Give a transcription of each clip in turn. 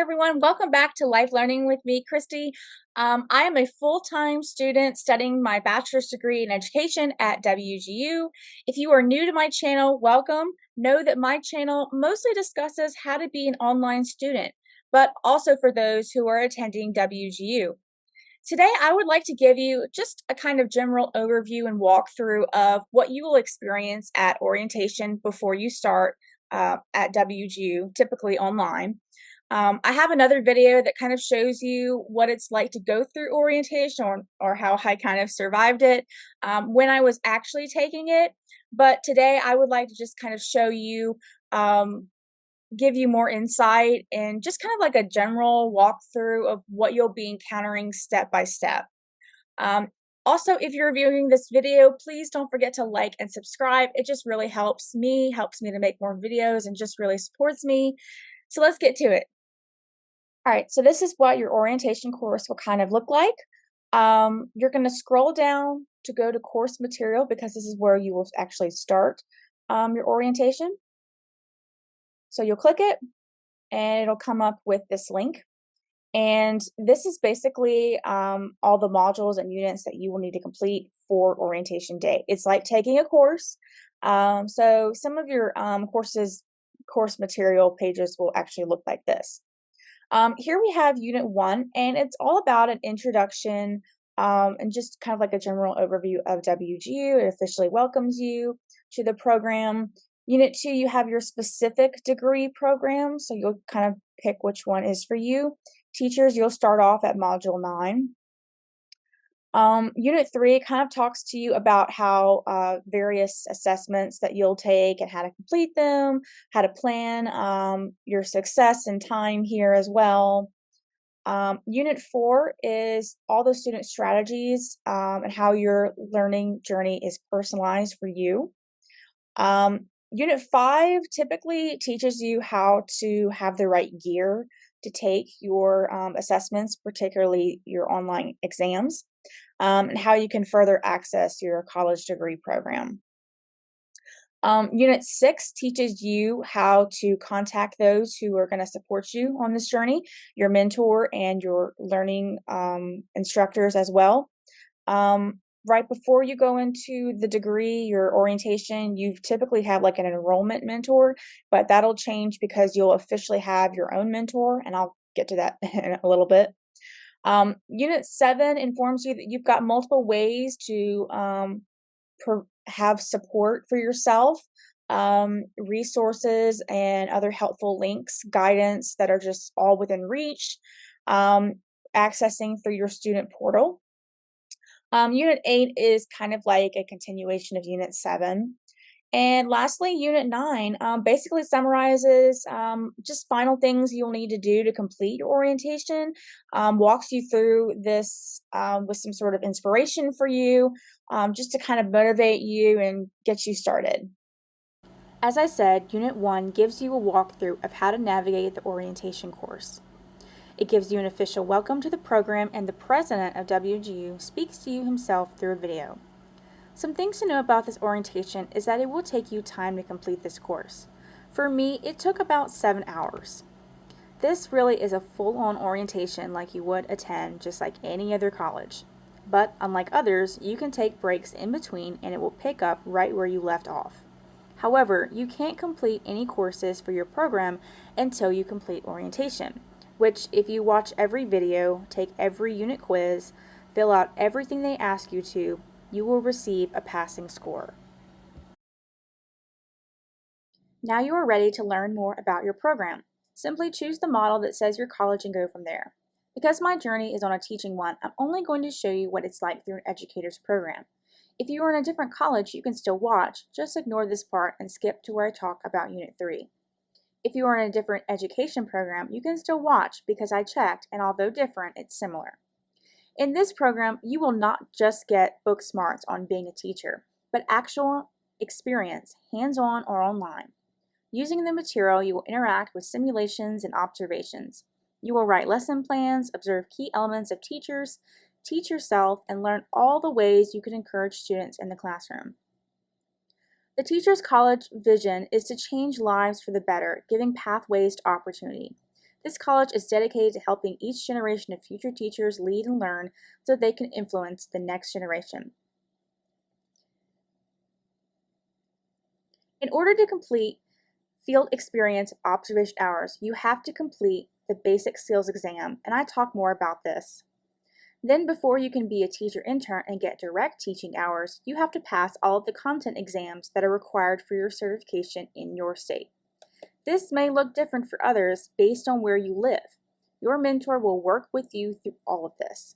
everyone. Welcome back to Life Learning with me, Christy. I am a full-time student studying my bachelor's degree in education at WGU. If you are new to my channel, welcome. Know that my channel mostly discusses how to be an online student, but also for those who are attending WGU. Today, I would like to give you just a kind of general overview and walkthrough of what you will experience at orientation before you start at WGU, typically online. I have another video that kind of shows you what it's like to go through orientation or how I kind of survived it when I was actually taking it. But today I would like to just kind of show you, give you more insight and just kind of like a general walkthrough of what you'll be encountering step by step. Um, Also, if you're viewing this video, please don't forget to like and subscribe. It just really helps me to make more videos and just really supports me. So let's get to it. All right, so this is what your orientation course will kind of look like. You're going to scroll down to go to course material because this is where you will actually start your orientation. So you'll click it and it'll come up with this link. And this is basically all the modules and units that you will need to complete for orientation day. It's like taking a course. So some of your course material pages will actually look like this. Here we have Unit 1, and it's all about an introduction and just kind of like a general overview of WGU. It officially welcomes you to the program. Unit 2, you have your specific degree program, so you'll kind of pick which one is for you. Teachers, you'll start off at Module 9. Unit 3 kind of talks to you about how various assessments that you'll take and how to complete them, how to plan your success and time here as well. Unit 4 is all the student strategies and how your learning journey is personalized for you. Unit 5 typically teaches you how to have the right gear to take your assessments, particularly your online exams, and how you can further access your college degree program. Unit 6 teaches you how to contact those who are going to support you on this journey, your mentor and your learning instructors as well. Right before you go into the degree, your orientation, you typically have like an enrollment mentor, but that'll change because you'll officially have your own mentor, and I'll get to that in a little bit. Unit 7 informs you that you've got multiple ways to have support for yourself, resources and other helpful links, guidance that are just all within reach, accessing through your student portal. Unit 8 is kind of like a continuation of Unit 7. And lastly, Unit 9 basically summarizes just final things you'll need to do to complete your orientation, walks you through this with some sort of inspiration for you, just to kind of motivate you and get you started. As I said, Unit 1 gives you a walkthrough of how to navigate the orientation course. It gives you an official welcome to the program, and the president of WGU speaks to you himself through a video. Some things to know about this orientation is that it will take you time to complete this course. For me, it took about 7 hours. This really is a full-on orientation like you would attend just like any other college. But unlike others, you can take breaks in between and it will pick up right where you left off. However, you can't complete any courses for your program until you complete orientation, which if you watch every video, take every unit quiz, fill out everything they ask you to, you will receive a passing score. Now you are ready to learn more about your program. Simply choose the model that says your college and go from there. Because my journey is on a teaching one, I'm only going to show you what it's like through an educator's program. If you are in a different college, you can still watch, just ignore this part and skip to where I talk about Unit 3. If you are in a different education program, you can still watch because I checked, and although different, it's similar. In this program, you will not just get book smarts on being a teacher, but actual experience, hands-on or online. Using the material, you will interact with simulations and observations. You will write lesson plans, observe key elements of teachers, teach yourself, and learn all the ways you can encourage students in the classroom. The Teachers College vision is to change lives for the better, giving pathways to opportunity. This college is dedicated to helping each generation of future teachers lead and learn so they can influence the next generation. In order to complete field experience observation hours, you have to complete the basic skills exam, and I talk more about this. Then before you can be a teacher intern and get direct teaching hours, you have to pass all of the content exams that are required for your certification in your state. This may look different for others based on where you live. Your mentor will work with you through all of this.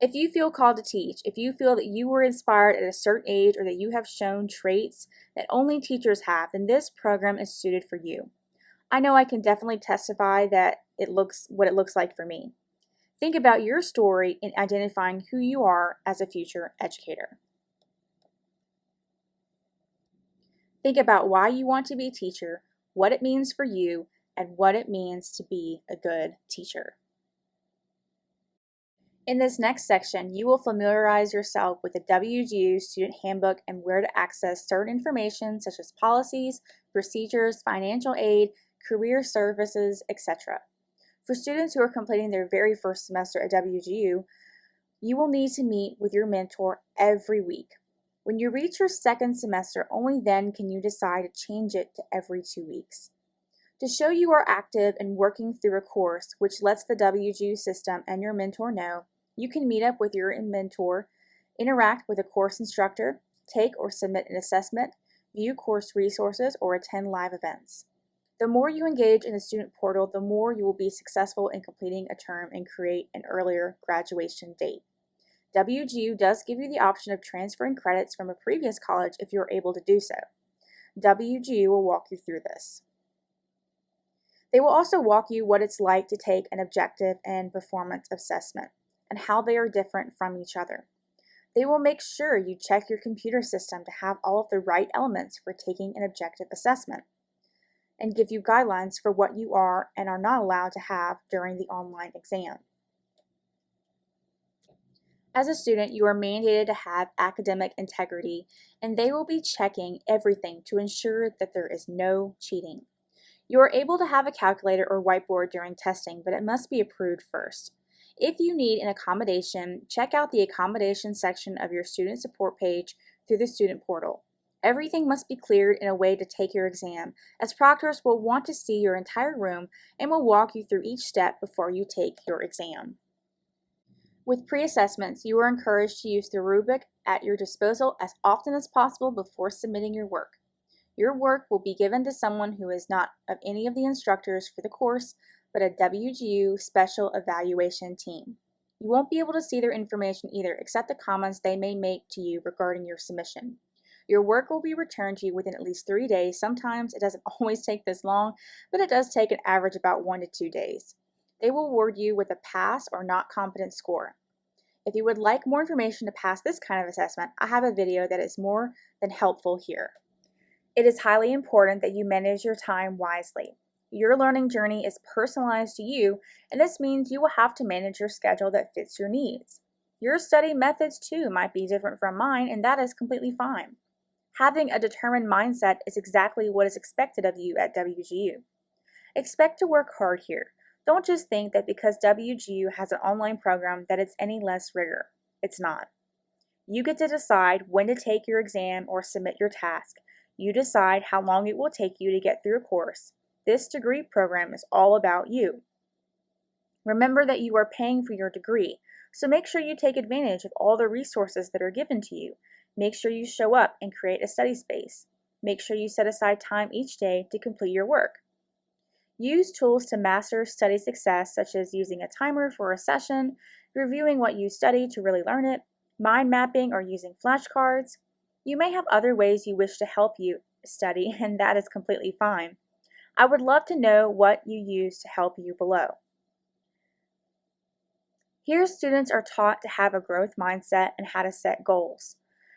If you feel called to teach, if you feel that you were inspired at a certain age or that you have shown traits that only teachers have, then this program is suited for you. I know I can definitely testify that what it looks like for me. Think about your story in identifying who you are as a future educator. Think about why you want to be a teacher, what it means for you, and what it means to be a good teacher. In this next section, you will familiarize yourself with the WGU Student Handbook and where to access certain information such as policies, procedures, financial aid, career services, etc. For students who are completing their very first semester at WGU, you will need to meet with your mentor every week. When you reach your second semester, only then can you decide to change it to every 2 weeks. To show you are active and working through a course which lets the WGU system and your mentor know, you can meet up with your mentor, interact with a course instructor, take or submit an assessment, view course resources, or attend live events. The more you engage in the student portal, the more you will be successful in completing a term and create an earlier graduation date. WGU does give you the option of transferring credits from a previous college if you are able to do so. WGU will walk you through this. They will also walk you what it's like to take an objective and performance assessment and how they are different from each other. They will make sure you check your computer system to have all of the right elements for taking an objective assessment and give you guidelines for what you are and are not allowed to have during the online exam. As a student, you are mandated to have academic integrity, and they will be checking everything to ensure that there is no cheating. You are able to have a calculator or whiteboard during testing, but it must be approved first. If you need an accommodation, check out the accommodation section of your student support page through the student portal. Everything must be cleared in a way to take your exam, as proctors will want to see your entire room and will walk you through each step before you take your exam. With pre-assessments, you are encouraged to use the rubric at your disposal as often as possible before submitting your work. Your work will be given to someone who is not of any of the instructors for the course, but a WGU special evaluation team. You won't be able to see their information either, except the comments they may make to you regarding your submission. Your work will be returned to you within at least 3 days. Sometimes it doesn't always take this long, but it does take an average about 1 to 2 days. They will award you with a pass or not competent score. If you would like more information to pass this kind of assessment, I have a video that is more than helpful here. It is highly important that you manage your time wisely. Your learning journey is personalized to you, and this means you will have to manage your schedule that fits your needs. Your study methods too might be different from mine, and that is completely fine. Having a determined mindset is exactly what is expected of you at WGU. Expect to work hard here. Don't just think that because WGU has an online program that it's any less rigor. It's not. You get to decide when to take your exam or submit your task. You decide how long it will take you to get through a course. This degree program is all about you. Remember that you are paying for your degree, so make sure you take advantage of all the resources that are given to you. Make sure you show up and create a study space. Make sure you set aside time each day to complete your work. Use tools to master study success, such as using a timer for a session, reviewing what you study to really learn it, mind mapping, or using flashcards. You may have other ways you wish to help you study, and that is completely fine. I would love to know what you use to help you below. Here, students are taught to have a growth mindset and how to set goals.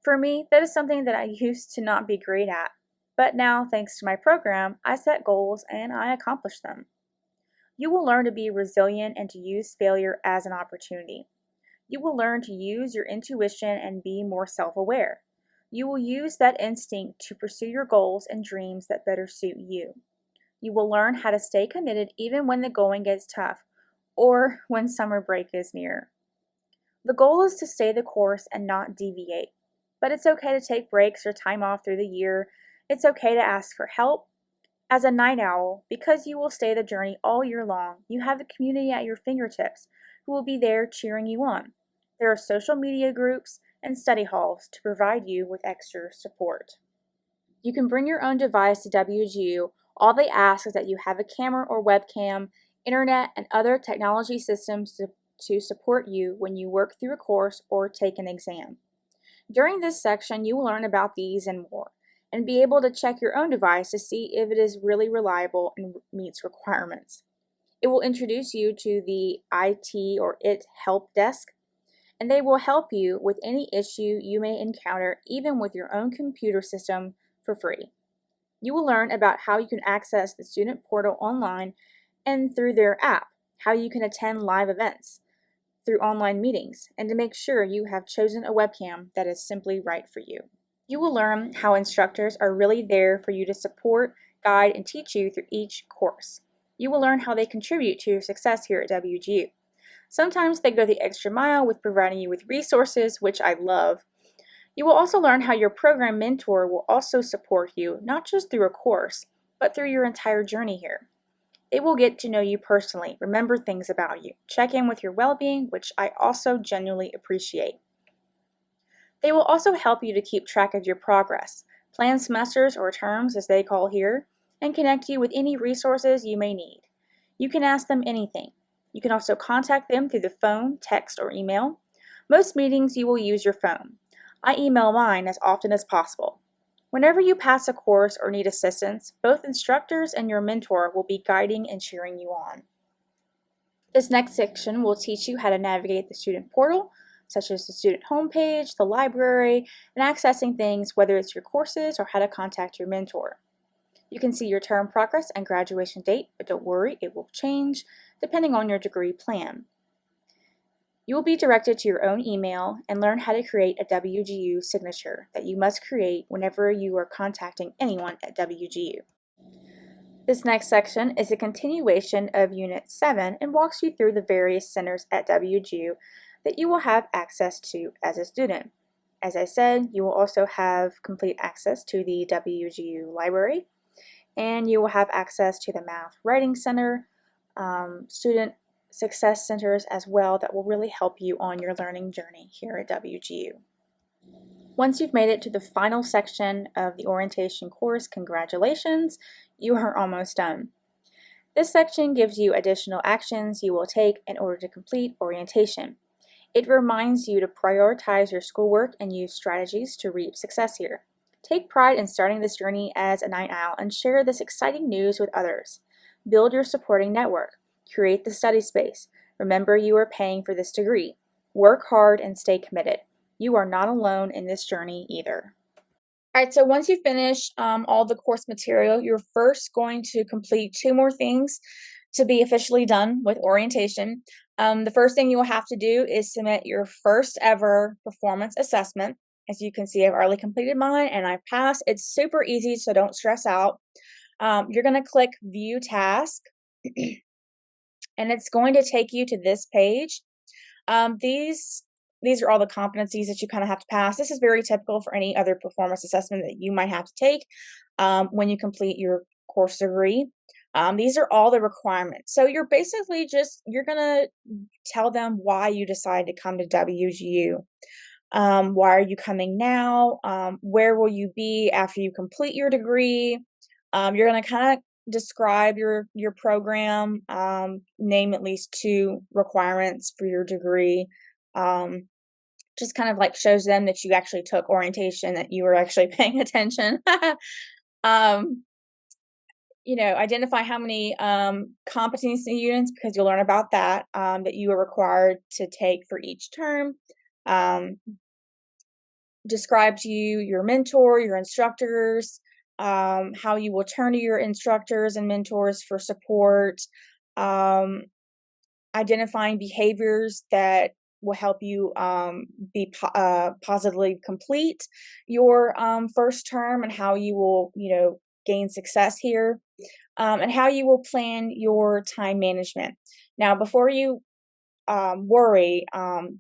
For me, that is something that I used to not be great at, but now, thanks to my program, I set goals and I accomplish them. You will learn to be resilient and to use failure as an opportunity. You will learn to use your intuition and be more self-aware. You will use that instinct to pursue your goals and dreams that better suit you. You will learn how to stay committed even when the going gets tough or when summer break is near. The goal is to stay the course and not deviate, but it's okay to take breaks or time off through the year. It's okay to ask for help. As a night owl, because you will stay the journey all year long, you have the community at your fingertips who will be there cheering you on. There are social media groups and study halls to provide you with extra support. You can bring your own device to WGU. All they ask is that you have a camera or webcam, internet, and other technology systems to support you when you work through a course or take an exam. During this section, you will learn about these and more, and be able to check your own device to see if it is really reliable and meets requirements. It will introduce you to the IT or IT help desk, and they will help you with any issue you may encounter even with your own computer system for free. You will learn about how you can access the student portal online and through their app, how you can attend live events through online meetings, and to make sure you have chosen a webcam that is simply right for you. You will learn how instructors are really there for you to support, guide, and teach you through each course. You will learn how they contribute to your success here at WGU. Sometimes they go the extra mile with providing you with resources, which I love. You will also learn how your program mentor will also support you, not just through a course, but through your entire journey here. They will get to know you personally, remember things about you, check in with your well-being, which I also genuinely appreciate. They will also help you to keep track of your progress, plan semesters or terms as they call here, and connect you with any resources you may need. You can ask them anything. You can also contact them through the phone, text, or email. Most meetings you will use your phone. I email mine as often as possible. Whenever you pass a course or need assistance, both instructors and your mentor will be guiding and cheering you on. This next section will teach you how to navigate the student portal, such as the student homepage, the library, and accessing things, whether it's your courses or how to contact your mentor. You can see your term progress and graduation date, but don't worry, it will change depending on your degree plan. You will be directed to your own email and learn how to create a WGU signature that you must create whenever you are contacting anyone at WGU. This next section is a continuation of Unit 7 and walks you through the various centers at WGU that you will have access to as a student. As I said, you will also have complete access to the WGU library, and you will have access to the Math Writing Center, student success centers as well that will really help you on your learning journey here at WGU. Once you've made it to the final section of the orientation course, congratulations, you are almost done. This section gives you additional actions you will take in order to complete orientation. It reminds you to prioritize your schoolwork and use strategies to reap success here. Take pride in starting this journey as a night owl and share this exciting news with others. Build your supporting network. Create the study space. Remember, you are paying for this degree. Work hard and stay committed. You are not alone in this journey either. All right, so once you finish all the course material, you're first going to complete two more things to be officially done with orientation. The first thing you will have to do is submit your first ever performance assessment. As you can see, I've already completed mine and I've passed. It's super easy, so don't stress out. You're going to click View Task, and it's going to take you to this page. These are all the competencies that you kind of have to pass. This is very typical for any other performance assessment that you might have to take when you complete your course degree. These are all the requirements. So you're basically you're going to tell them why you decide to come to WGU. Why are you coming now? Where will you be after you complete your degree? You're going to kind of describe your program, name at least two requirements for your degree. Just kind of like shows them that you actually took orientation, that you were actually paying attention. Identify how many competency units, because you'll learn about that, that you are required to take for each term. Describe to you your mentor, your instructors, how you will turn to your instructors and mentors for support, identifying behaviors that will help you be positively complete your first term and how you will, gain success here. and how you will plan your time management. Now, before you worry,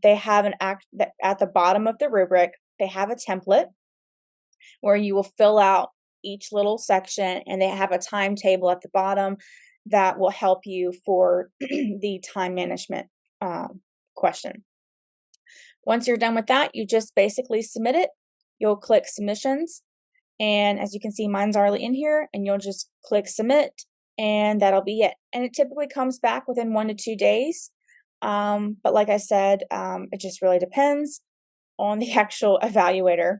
they have an act that at the bottom of the rubric, they have a template where you will fill out each little section, and they have a timetable at the bottom that will help you for the time management question. Once you're done with that, you just basically submit it. You'll click submissions, and as you can see, mine's already in here, and you'll just click submit, and that'll be it. And it typically comes back within 1 to 2 days. But like I said, it just really depends on the actual evaluator.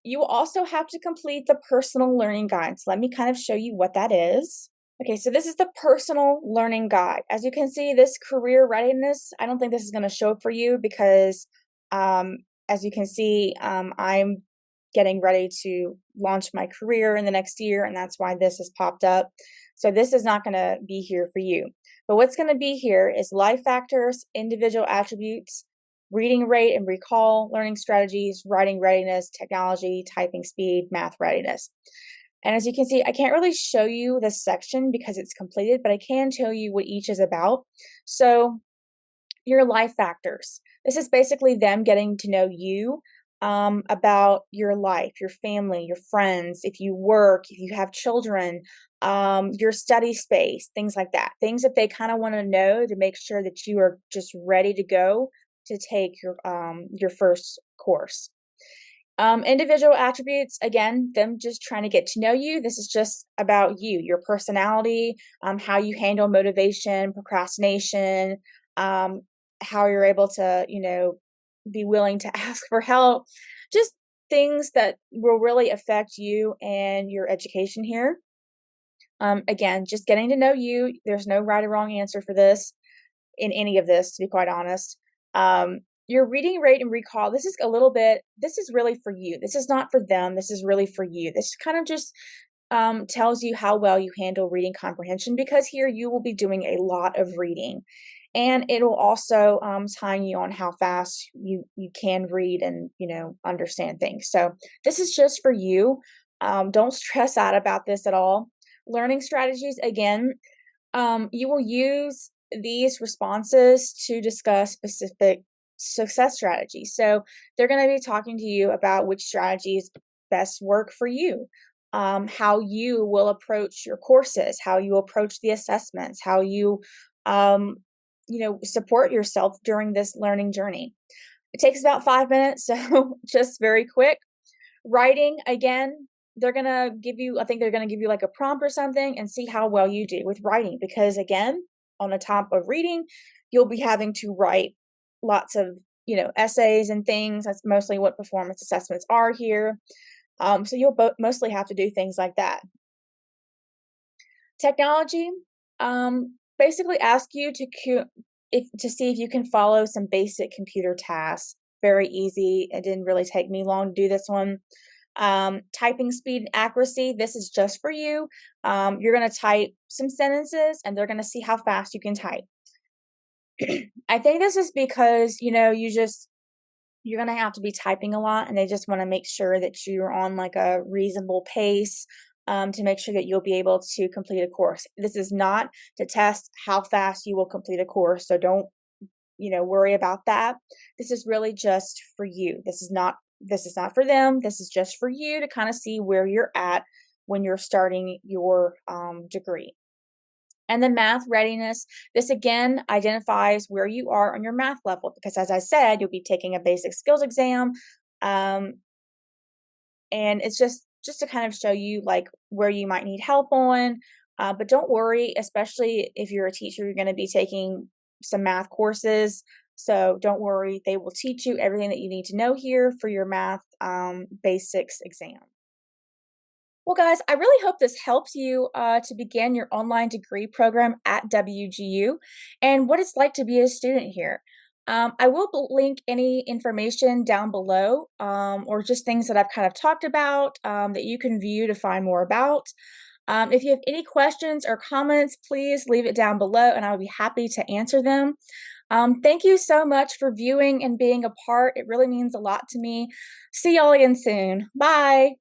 You will also have to complete the personal learning guide. So let me kind of show you what that is. Okay, so this is the personal learning guide. As you can see, this career readiness, I don't think this is going to show up for you because as you can see, I'm getting ready to launch my career in the next year, and that's why this has popped up. So this is not going to be here for you. But what's going to be here is life factors, individual attributes, reading rate and recall, learning strategies, writing readiness, technology, typing speed, math readiness. And as you can see, I can't really show you this section because it's completed, but I can tell you what each is about. So your life factors. This is basically them getting to know you, about your life, your family, your friends, if you work, if you have children, your study space, things like that. Things that they kind of want to know to make sure that you are just ready to go to take your first course. Individual attributes, again, them just trying to get to know you. This is just about you, your personality, how you handle motivation, procrastination, how you're able to, be willing to ask for help, just things that will really affect you and your education here. Again, just getting to know you. There's no right or wrong answer for this in any of this, to be quite honest. Your reading rate and recall, this is really for you. This is not for them. This is really for you. This kind of just tells you how well you handle reading comprehension, because here you will be doing a lot of reading. And it will also time you on how fast you can read and, understand things. So this is just for you. Don't stress out about this at all. Learning strategies, again, you will use these responses to discuss specific success strategies. So they're going to be talking to you about which strategies best work for you, how you will approach your courses, how you approach the assessments, how you, support yourself during this learning journey. It takes about 5 minutes, so just very quick. Writing, again, they're going to give you, I think they're going to give you like a prompt or something and see how well you do with writing, because again, on the top of reading, you'll be having to write lots of, essays and things. That's mostly what performance assessments are here. So you'll mostly have to do things like that. Technology, basically ask you to see if you can follow some basic computer tasks. Very easy. It didn't really take me long to do this one. Typing speed and accuracy, this is just for you. You're going to type some sentences and they're going to see how fast you can type. I think this is because, you're going to have to be typing a lot, and they just want to make sure that you're on like a reasonable pace, to make sure that you'll be able to complete a course. This is not to test how fast you will complete a course. So don't, worry about that. This is really just for you. This is not for them. This is just for you to kind of see where you're at when you're starting your degree. And then math readiness, this again identifies where you are on your math level, because as I said, you'll be taking a basic skills exam. And it's just to kind of show you like where you might need help on. But don't worry, especially if you're a teacher, you're going to be taking some math courses. So don't worry, they will teach you everything that you need to know here for your math basics exam. Well, guys, I really hope this helps you to begin your online degree program at WGU and what it's like to be a student here. I will link any information down below, or just things that I've kind of talked about that you can view to find more about. If you have any questions or comments, please leave it down below and I'll be happy to answer them. Thank you so much for viewing and being a part. It really means a lot to me. See y'all again soon. Bye.